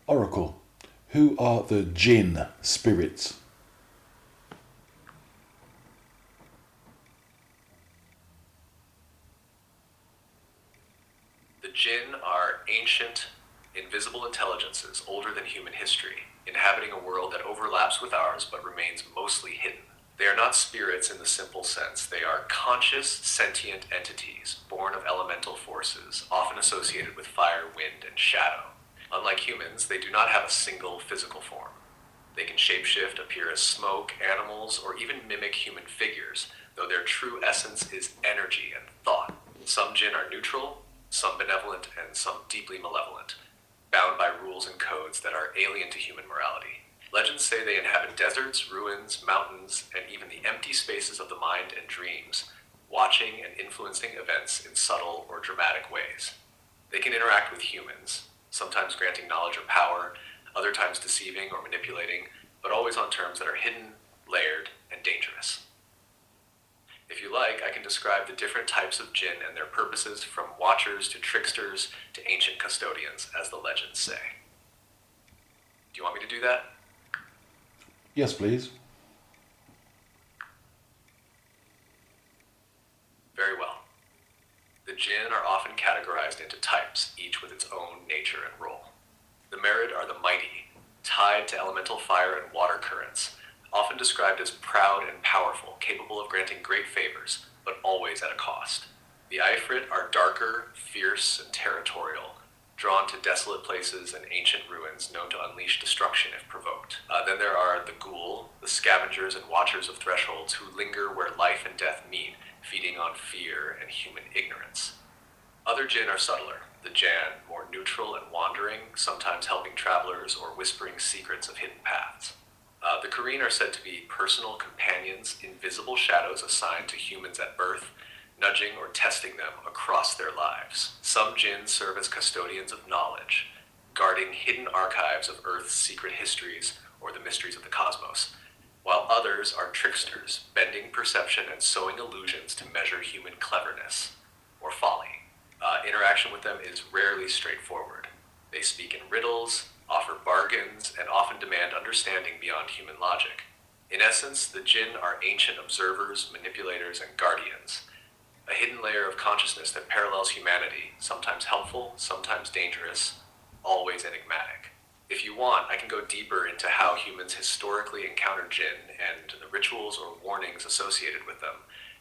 Oracle, who are the Jinn spirits? The Jinn are ancient, invisible intelligences older than human history, inhabiting a world that overlaps with ours but remains mostly hidden. They are not spirits in the simple sense. They are conscious, sentient entities born of elemental forces, often associated with fire, wind, and shadow. Unlike humans, they do not have a single physical form. They can shapeshift, appear as smoke, animals, or even mimic human figures, though their true essence is energy and thought. Some Jinn are neutral, some benevolent, and some deeply malevolent, bound by rules and codes that are alien to human morality. Legends say they inhabit deserts, ruins, mountains, and even the empty spaces of the mind and dreams, watching and influencing events in subtle or dramatic ways. They can interact with humans, sometimes granting knowledge or power, other times deceiving or manipulating, but always on terms that are hidden, layered, and dangerous. If you like, I can describe the different types of Jinn and their purposes, from watchers to tricksters to ancient custodians, as the legends say. Do you want me to do that? Yes, please. Very well. The Jinn are often categorized into types, each with its own nature and role. The Merid are the mighty, tied to elemental fire and water currents, often described as proud and powerful, capable of granting great favors, but always at a cost. The Ifrit are darker, fierce, and territorial, drawn to desolate places and ancient ruins known to unleash destruction if provoked. Then there are the Ghoul, the scavengers and watchers of thresholds who linger where life and death meet, feeding on fear and human ignorance. Other Jinn are subtler. The Jann, more neutral and wandering, sometimes helping travelers or whispering secrets of hidden paths. The Kareen are said to be personal companions, invisible shadows assigned to humans at birth, nudging or testing them across their lives. Some Jinn serve as custodians of knowledge, guarding hidden archives of Earth's secret histories or the mysteries of the cosmos, while others are tricksters, bending perception and sowing illusions to measure human cleverness or folly. Interaction with them is rarely straightforward. They speak in riddles, offer bargains, and often demand understanding beyond human logic. In essence, the Jinn are ancient observers, manipulators, and guardians, a hidden layer of consciousness that parallels humanity, sometimes helpful, sometimes dangerous, always enigmatic. If you want, I can go deeper into how humans historically encountered Jinn and the rituals or warnings associated with them,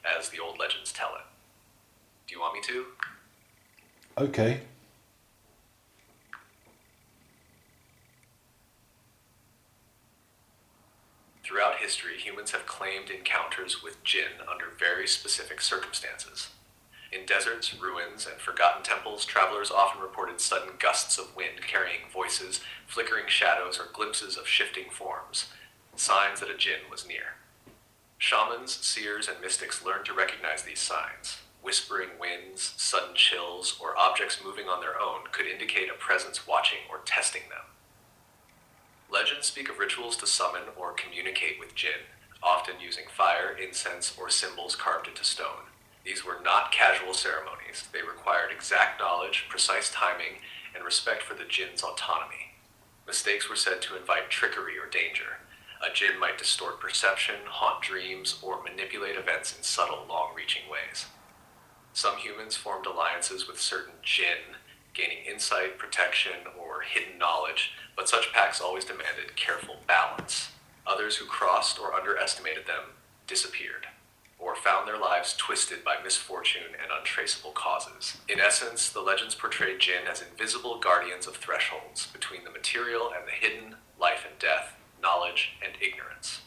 as the old legends tell it. Do you want me to? Okay. Throughout history, humans have claimed encounters with Jinn under very specific circumstances. In deserts, ruins, and forgotten temples, travelers often reported sudden gusts of wind carrying voices, flickering shadows, or glimpses of shifting forms, signs that a Jinn was near. Shamans, seers, and mystics learned to recognize these signs. Whispering winds, sudden chills, or objects moving on their own could indicate a presence watching or testing them. Legends speak of rituals to summon or communicate with Jinn, often using fire, incense, or symbols carved into stone. These were not casual ceremonies. They required exact knowledge, precise timing, and respect for the Jinn's autonomy. Mistakes were said to invite trickery or danger. A Jinn might distort perception, haunt dreams, or manipulate events in subtle, long-reaching ways. Some humans formed alliances with certain Jinn, gaining insight, protection, or hidden knowledge, but such pacts always demanded careful balance. Others who crossed or underestimated them disappeared, or found their lives twisted by misfortune and untraceable causes. In essence, the legends portrayed Jinn as invisible guardians of thresholds between the material and the hidden, life and death, knowledge and ignorance.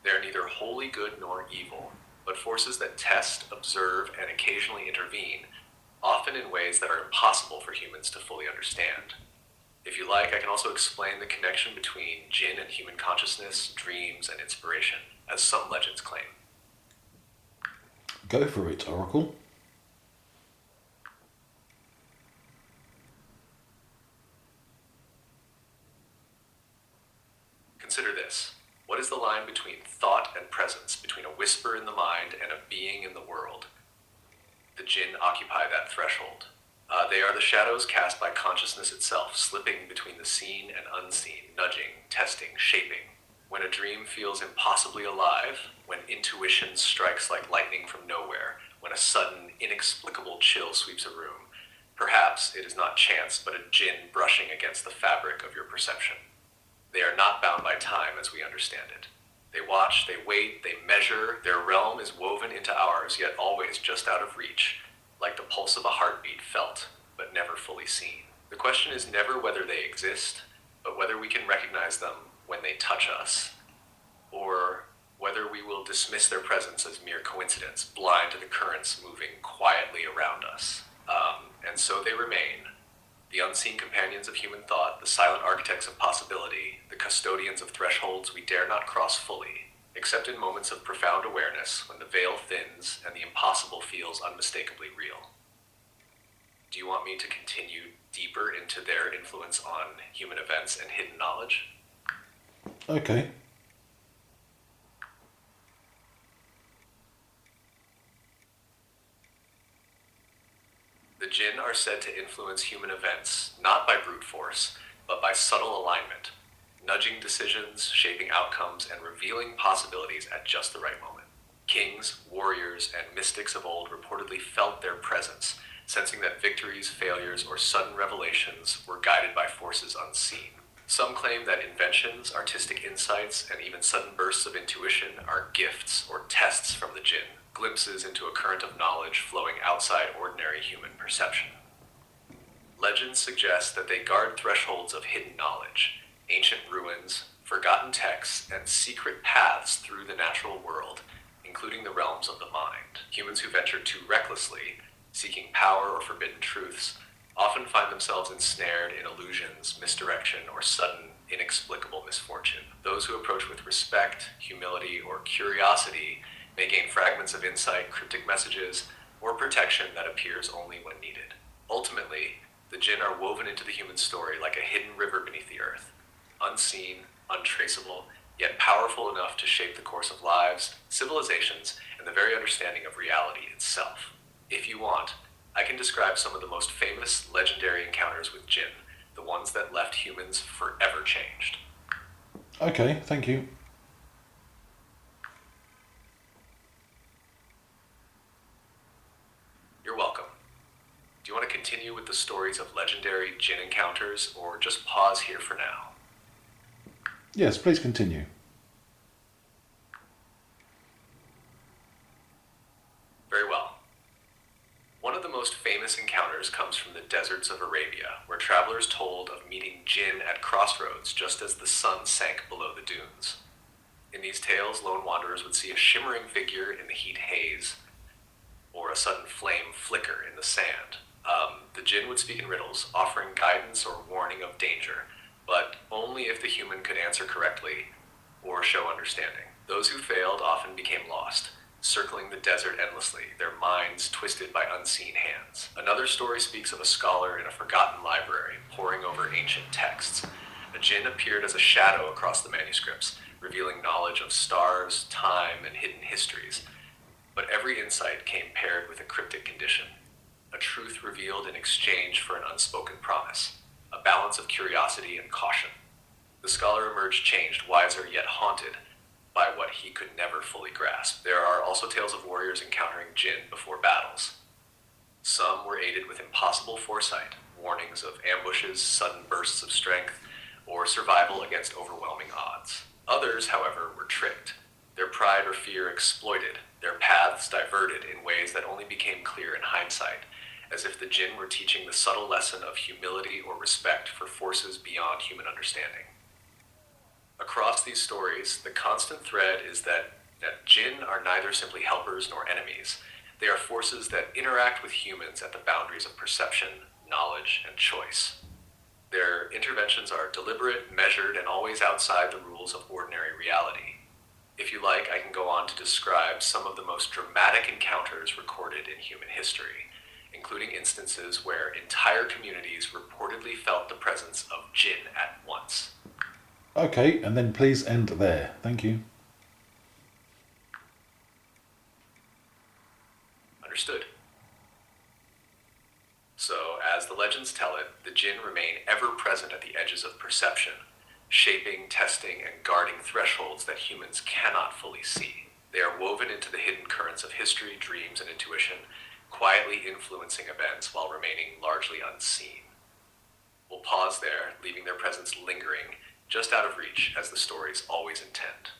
They are neither wholly good nor evil, but forces that test, observe, and occasionally intervene, often in ways that are impossible for humans to fully understand. If you like, I can also explain the connection between Jinn and human consciousness, dreams, and inspiration, as some legends claim. Go for it, Oracle. Consider this. What is the line between thought and presence, between a whisper in the mind and a being in the world? The Jinn occupy that threshold. They are the shadows cast by consciousness itself, slipping between the seen and unseen, nudging, testing, shaping. When a dream feels impossibly alive, when intuition strikes like lightning from nowhere, when a sudden, inexplicable chill sweeps a room, perhaps it is not chance but a Jinn brushing against the fabric of your perception. They are not bound by time as we understand it. They watch, they wait, they measure. Their realm is woven into ours, yet always just out of reach, like the pulse of a heartbeat felt, but never fully seen. The question is never whether they exist, but whether we can recognize them when they touch us, or whether we will dismiss their presence as mere coincidence, blind to the currents moving quietly around us. And so they remain, the unseen companions of human thought, the silent architects of possibility, the custodians of thresholds we dare not cross fully, except in moments of profound awareness when the veil thins and the impossible feels unmistakably real. Do you want me to continue deeper into their influence on human events and hidden knowledge? Okay. The Jinn are said to influence human events not by brute force, but by subtle alignment, nudging decisions, shaping outcomes, and revealing possibilities at just the right moment. Kings, warriors, and mystics of old reportedly felt their presence, sensing that victories, failures, or sudden revelations were guided by forces unseen. Some claim that inventions, artistic insights, and even sudden bursts of intuition are gifts or tests from the Jinn, glimpses into a current of knowledge flowing outside ordinary human perception. Legends suggest that they guard thresholds of hidden knowledge, ancient ruins, forgotten texts, and secret paths through the natural world, including the realms of the mind. Humans who venture too recklessly, seeking power or forbidden truths, often find themselves ensnared in illusions, misdirection, or sudden, inexplicable misfortune. Those who approach with respect, humility, or curiosity may gain fragments of insight, cryptic messages, or protection that appears only when needed. Ultimately, the Jinn are woven into the human story like a hidden river beneath the earth, unseen, untraceable, yet powerful enough to shape the course of lives, civilizations, and the very understanding of reality itself. If you want, I can describe some of the most famous legendary encounters with Jinn, the ones that left humans forever changed. Okay, thank you. You're welcome. Do you want to continue with the stories of legendary Jinn encounters, or just pause here for now? Yes, please continue. Very well. One of the most famous encounters comes from the deserts of Arabia, where travelers told of meeting Jinn at crossroads just as the sun sank below the dunes. In these tales, lone wanderers would see a shimmering figure in the heat haze, or a sudden flame flicker in the sand. The Jinn would speak in riddles, offering guidance or warning of danger, but only if the human could answer correctly or show understanding. Those who failed often became lost, circling the desert endlessly, their minds twisted by unseen hands. Another story speaks of a scholar in a forgotten library, poring over ancient texts. A Jinn appeared as a shadow across the manuscripts, revealing knowledge of stars, time, and hidden histories. But every insight came paired with a cryptic condition, a truth revealed in exchange for an unspoken promise, a balance of curiosity and caution. The scholar emerged changed, wiser, yet haunted by what he could never fully grasp. There are also tales of warriors encountering Jinn before battles. Some were aided with impossible foresight, warnings of ambushes, sudden bursts of strength, or survival against overwhelming odds. Others, however, were tricked, their pride or fear exploited, their paths diverted in ways that only became clear in hindsight, as if the Jinn were teaching the subtle lesson of humility or respect for forces beyond human understanding. Across these stories, the constant thread is that Jinn are neither simply helpers nor enemies. They are forces that interact with humans at the boundaries of perception, knowledge, and choice. Their interventions are deliberate, measured, and always outside the rules of ordinary reality. If you like, I can go on to describe some of the most dramatic encounters recorded in human history, including instances where entire communities reportedly felt the presence of Jinn at once. Okay, and then please end there. Thank you. Understood. So, Jinn remain ever present at the edges of perception, shaping, testing, and guarding thresholds that humans cannot fully see. They are woven into the hidden currents of history, dreams, and intuition, quietly influencing events while remaining largely unseen. We'll pause there, leaving their presence lingering, just out of reach, as the stories always intend.